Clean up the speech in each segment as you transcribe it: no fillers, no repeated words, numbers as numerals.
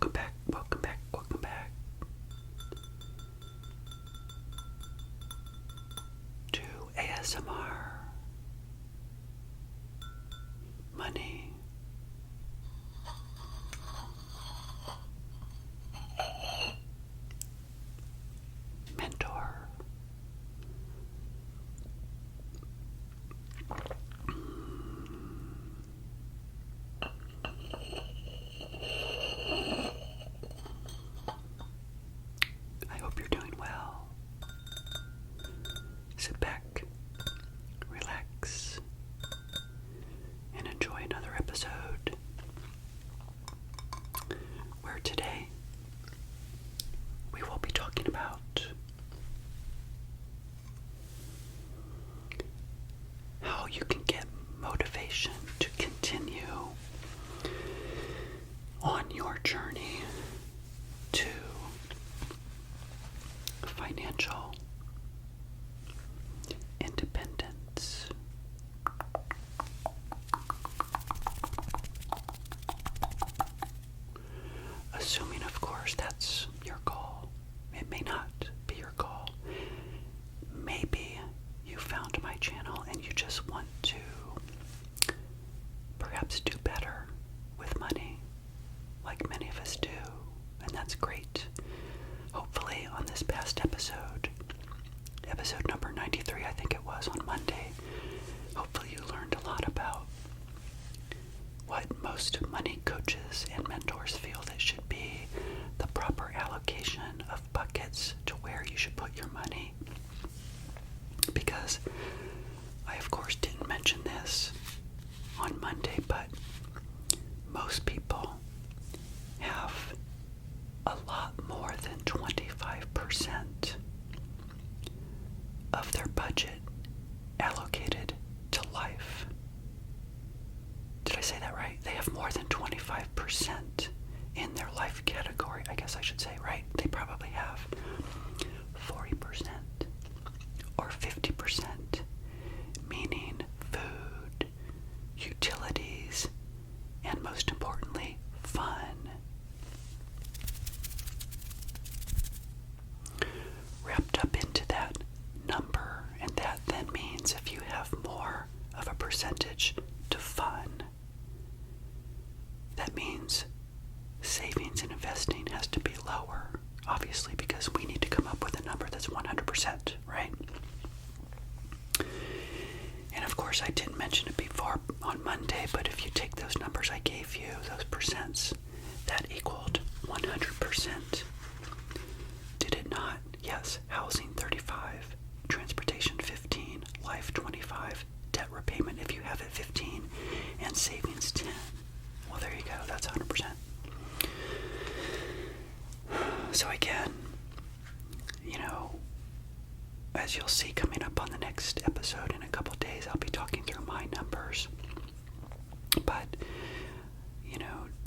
Welcome back, welcome back, welcome back to ASMR Money. Mentor. I hope you're doing well. Sit back, relax, and enjoy another episode where today we will be talking about how you can get motivation to continue on your journey to financial independence. Assuming, of course, that's your goal. It may not be your goal. Maybe you found my channel and you just want to perhaps do better with money, like many of us do, and that's great. Hopefully on this past episode number 93, I think it was, on Monday, hopefully you learned a lot about what most money coaches and mentors feel that should be the proper allocation of buckets to where you should put your money. Because I, of course, didn't mention this on Monday, but most people have a lot more than 25% of their budget allocated to life. Did I say that right? They have more than 25% in their life category, I guess I should say, right? They probably have 40% or 50%, meaning food, utilities, and most importantly, fun. Wrapped up into that number, and that then means if you have more of a percentage to fun, that means savings and investing has to be lower, obviously, because we need to come up with a number that's 100%, right? And of course, I didn't mention it before on Monday, but if you take those numbers I gave you, those percents, that equaled 100%. Did it not? Yes. Housing 35, transportation 15, life 25, debt repayment if you have it 15, and savings 10. Well, there you go. That's 100%. So again, as you'll see coming up on the next episode in a couple days, I'll be talking through my numbers. But,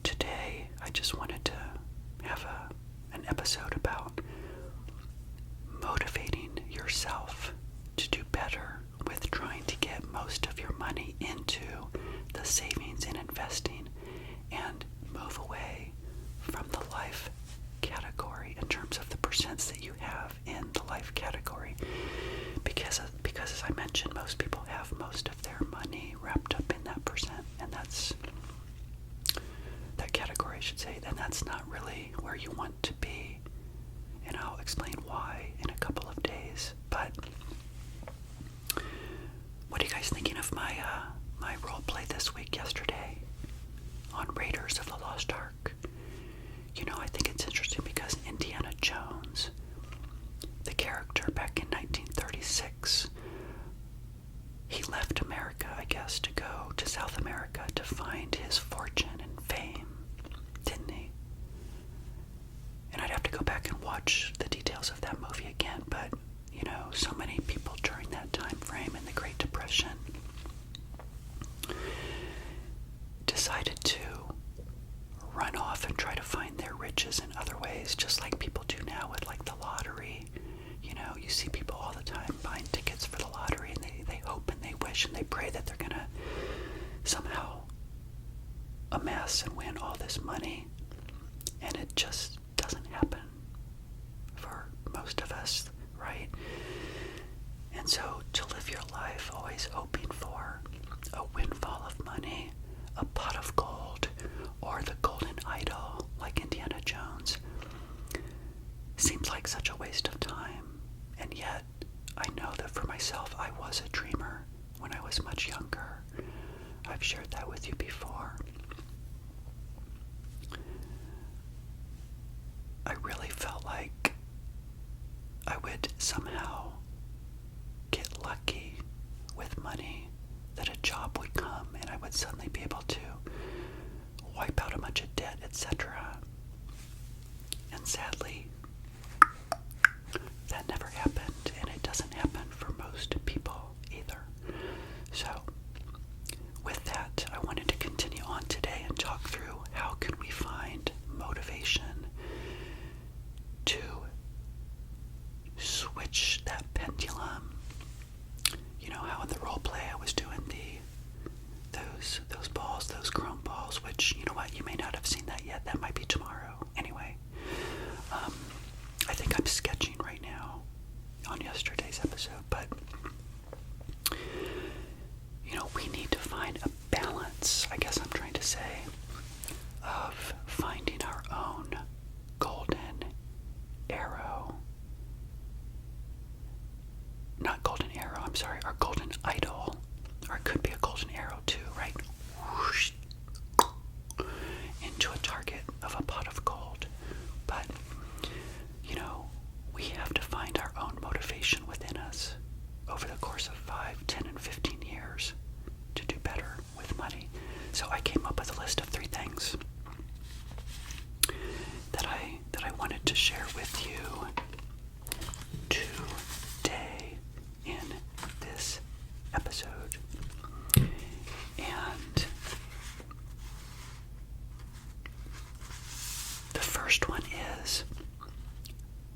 today I just wanted to have an episode about motivating yourself to do better with trying to get most of your money into the savings and investing and move away from the life category in terms of the percents that you have in the life category, because as I mentioned, most people have most of their money wrapped up in that percent, and that's that category, I should say, and that's not really where you want to be, and I'll explain why in a couple of days. But what are you guys thinking of my role play this week yesterday on Raiders of the Lost Ark? I think it's interesting because Indiana Jones, the character back in 1936, he left America, I guess, to go to South America to find his fortune and fame, didn't he? And I'd have to go back and watch the details of that movie again, but, so many people during that time frame in the Great Depression decided to run off and try to find their riches in other ways, just like people do now with like the lottery. You see people all the time buying tickets for the lottery, and they hope and they wish and they pray that they're gonna somehow amass and win all this money, and it myself, I was a dreamer when I was much younger. I've shared that with you before. I really felt like I would somehow get lucky with money, that a job would come and I would suddenly be able to wipe out a bunch of debt, etc. And sadly, that never happened, and it doesn't happen for most people either. So, with that, I wanted to continue on today and talk through how can we find motivation to switch that pendulum. You know how in the role play I was doing those balls, those chrome balls, which, you know what, you may not have seen that yet. That might be tomorrow. Anyway, I think I'm sketching right now on yesterday's episode, but you know, we need to find a balance, I guess I'm trying to say, of finding our own golden arrow. Not golden arrow, I'm sorry, our golden idol. Or it could be a golden arrow too, right? Whoosh, into a target of a pot of gold. But, you know, we have to find our own motivation within us over the course of 5, 10, and 15 years to do better with money. So I came up with a list of 3 things that I wanted to share with you today in this episode. And the first one is,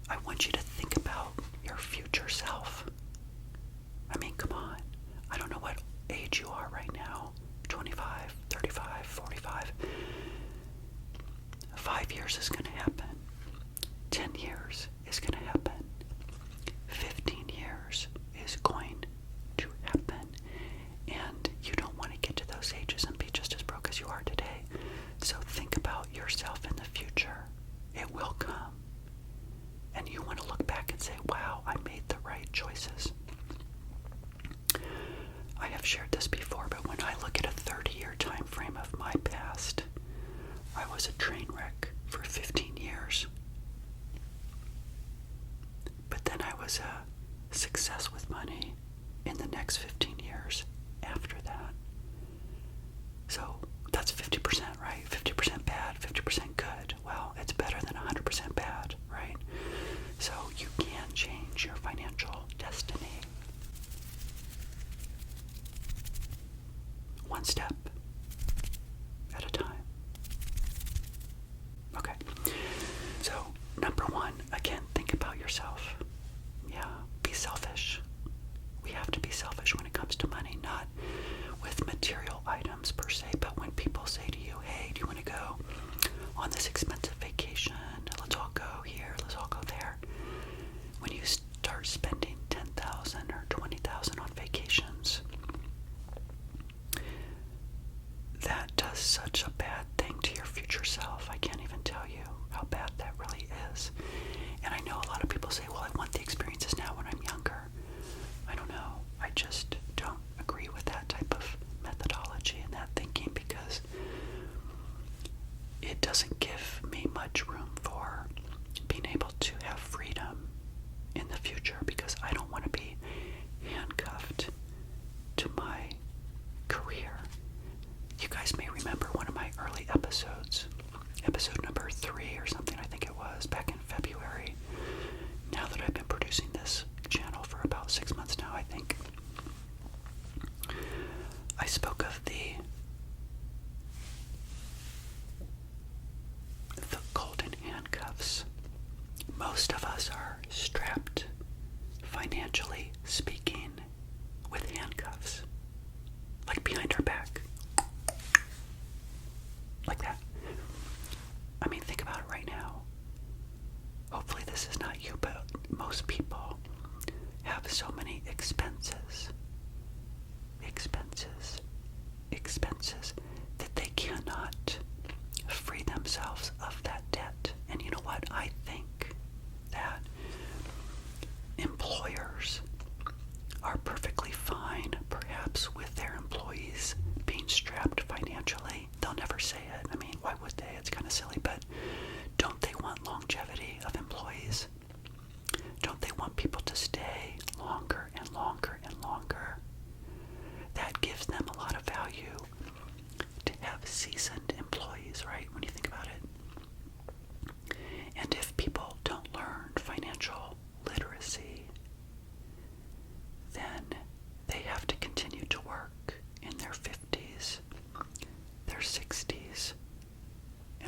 I want you to think about your future self. I mean, come on. I don't know what age you are right now. 25, 35, 45. 5 years is going to happen. 10 years is going to happen. 15 years is going to happen. And you don't want to get to those ages and be just as broke as you are today. So think about yourself in the future. It will come. And you want to look back and say, wow, I made the right choices. I have shared this before, but when I look at a 30-year time frame of my past, I was a train wreck for 15 years. But then I was a success with money in the next 15 years after that. So that's 50%, right? 50% bad, 50% good. Well, it's better than 100% bad, right? So you can change your financial destiny. One step at a time. Okay. So, number 1, again, think about yourself. Yeah, be selfish. We have to be selfish when it comes to money, not with material items per se, but when people say to you, hey, do you want to go on this expensive vacation? Let's all go here, let's all go there. When you start spending $10,000 or $20,000 on vacations, that does such a bad thing to your future self. I can't even tell you how bad that really is. And I know a lot of people say, well, I want the experiences now when I'm younger. I don't know. I just don't agree with that type of methodology and that thinking, because it doesn't give me much room for being able to have freedom in the future, because I don't want to be handcuffed to my career. You guys may remember one of my early episodes, episode number 3 or something, I think it was, back in February. Now that I've been producing this channel for about 6 months now, I think, I spoke of the golden handcuffs. Most of us are strapped, financially speaking, with handcuffs, like behind our back. Like that. I mean, think about it right now. Hopefully this is not you, but most people have so many expenses that they cannot free themselves of that debt. And you know what? I think that employers are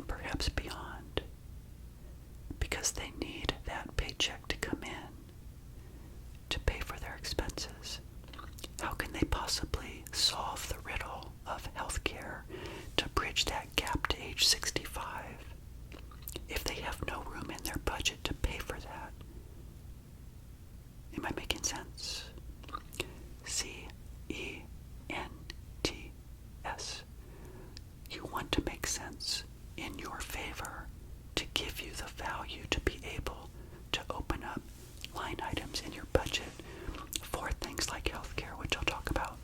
and perhaps beyond, because they need that paycheck to come in to pay for their expenses. How can they possibly solve the riddle of healthcare to bridge that gap to age 65 if they have no room in their budget to pay for that? Am I making sense? CENTS. You want to make sense in your favor to give you the value to be able to open up line items in your budget for things like healthcare, which I'll talk about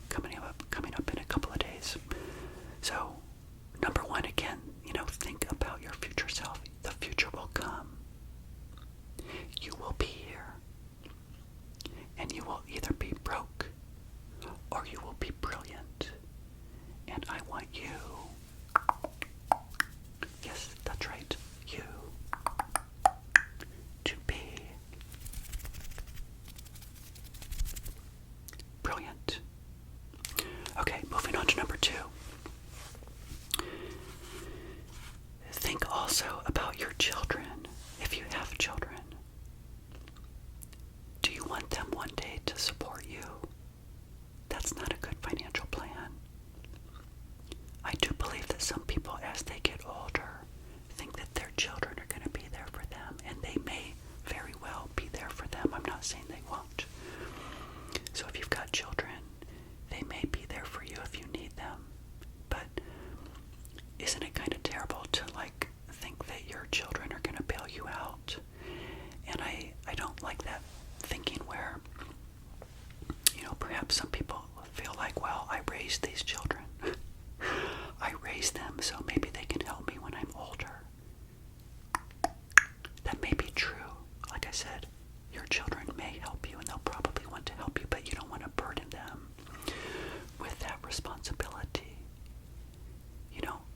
coming up in a couple of days. So, number one, again, think about your future self. The future will come. You will be here. And you will either be broke or you will be brilliant. And I want you, yes, that's right, you, to be brilliant. Okay, moving on to number two. Think also about your children, if you have children. Do you want them one day to support you? That's not a good financial plan. I do believe that some people, as they get older, think that their children are going to be there for them, and they may very well be there for them. I'm not saying they won't. So if you've got children, they may be there for you if you need them. But isn't it kind of terrible to think that your children are going to bail you out? And I don't like that thinking where, perhaps some people feel like, well, I raised these children. I raised them, so maybe they can help me when I'm older. That may be true. Like I said, your children may help you and they'll probably want to help you, but you don't want to burden them with that responsibility.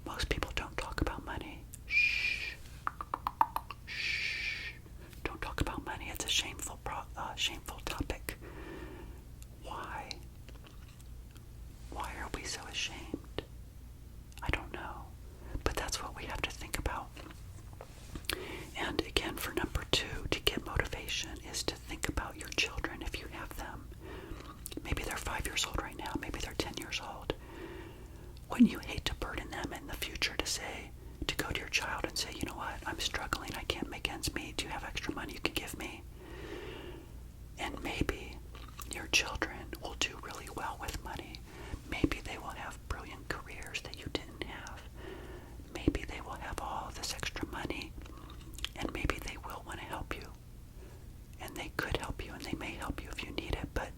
Most people don't talk about money. Shh. Don't talk about money. It's a shameful topic. Why? Why are we so ashamed? I don't know. But that's what we have to think about. And again, for number two, to get motivation is to think about your children if you have them. Maybe they're 5 years old right now. Maybe they're 10 years old. Wouldn't you hate to burden them in the future to go to your child and say, you know what, I'm struggling, I can't make ends meet, do you have extra money you can give me? And maybe your children will do really well with money. Maybe they will have brilliant careers that you didn't have. Maybe they will have all this extra money, and maybe they will want to help you. And they could help you, and they may help you if you need it, but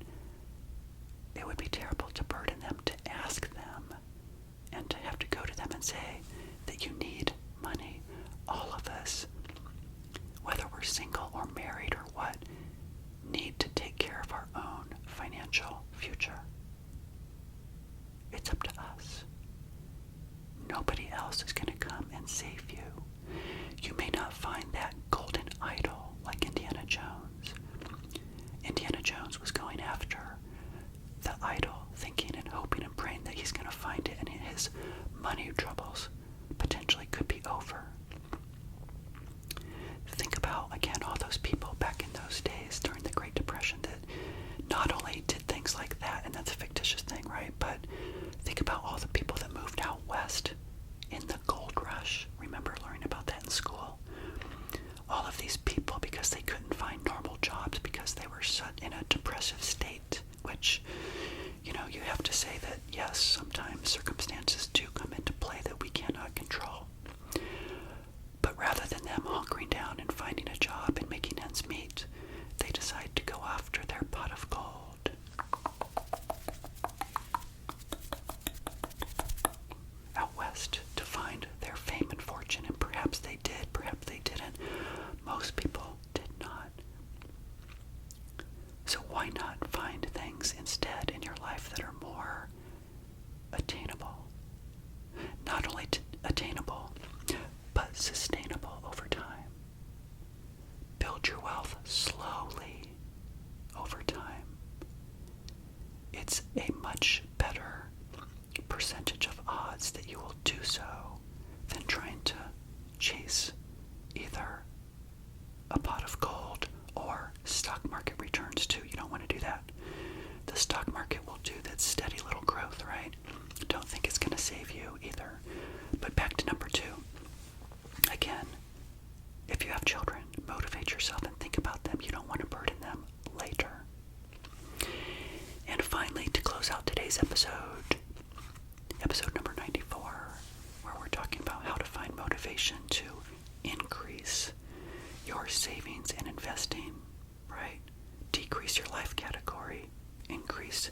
it would be terrible to burden them, to ask them, and to have to go to them and say that you need money. All of us, whether we're single or married or what, need to take care of our own financial future. It's up to us. Nobody else is going to come and save you. You may not find that golden idol like Indiana Jones. Indiana Jones was going after the idol, thinking and hoping and praying that he's going to find it, and his money troubles potentially could be over. Think about, again, all those people back in those days during the Great Depression that not only did things like that, and that's a fictitious thing, right, but think about all the people that moved out west in the gold rush. Remember learning about that in school? All of these people, because they couldn't find normal jobs because they were in a depressive state, which, you have to say that, yes, sometimes circumstances do come into play that we cannot control. But rather than them hunkering down and finding a job and making ends meet, they decide to go after their pot of gold. Out west to find their fame and fortune, and perhaps they did, perhaps they didn't. Most people did not. So why not find things instead in your life that are more attainable? Not only attainable, chase either a pot of gold or stock market returns too. You don't want to do that. The stock market will do that steady little growth, right? Don't think it's going to save you either. But back to number 2. Again, if you have children, motivate yourself and think about them. You don't want to burden them later. And finally, to close out today's episode number 94, where we're talking about how to find motivation to increase your savings and investing, right? Decrease your life category, increase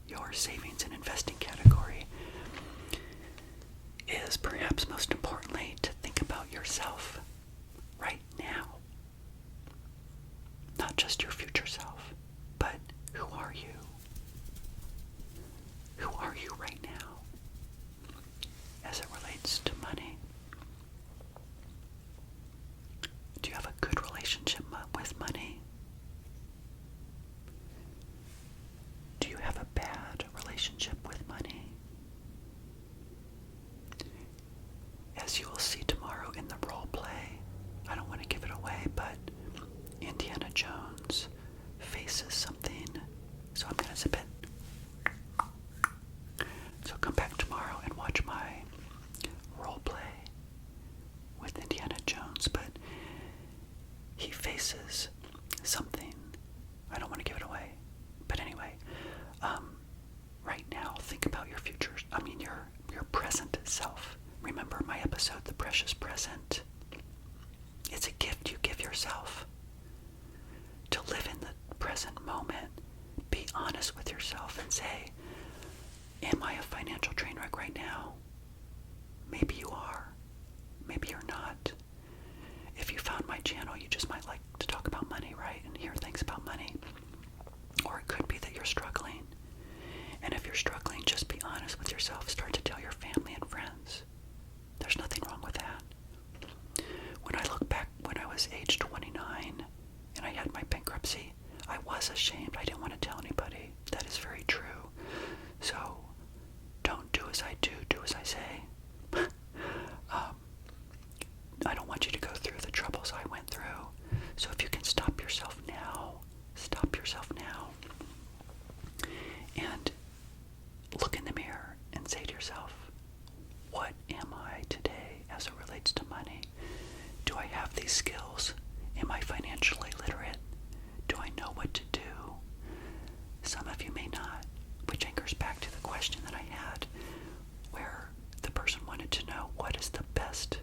your savings and investing category, is perhaps most importantly to think about yourself right now. Not just your future self, but who are you? Who are you right now as it relates to money? Do you have a good relationship with money? Do you have a bad relationship with money? As you will see tomorrow in the role play, I don't want to give it away, but Indiana Jones faces something, so I'm going to zip it. So come back tomorrow and watch my role play with Indiana Jones, but he faces something. I don't want to give it away. But anyway, right now, think about your future. Your present self. Remember my episode, The Precious Present? It's a gift you give yourself. To live in the present moment, be honest with yourself and say, am I a financial train wreck right now? Maybe you are. Maybe you're not. If you found my channel, you just might like to talk about money, right? And hear things about money. Or it could be that you're struggling. And if you're struggling, just be honest with yourself. Start to tell your family and friends. There's nothing wrong with that. When I look back when I was age 29 and I had my bankruptcy, I was ashamed. I didn't want to tell anybody. That is very true. So don't do as I do, do as I say. I don't want you to go through the troubles I went through. So if you can stop yourself now, stop yourself now. And look in the mirror and say to yourself, what am I today as it relates to money? Do I have these skills? Am I financially literate? Do I know what to do? Some of you may not, which anchors back to the question that I had, where the person wanted to know what is the best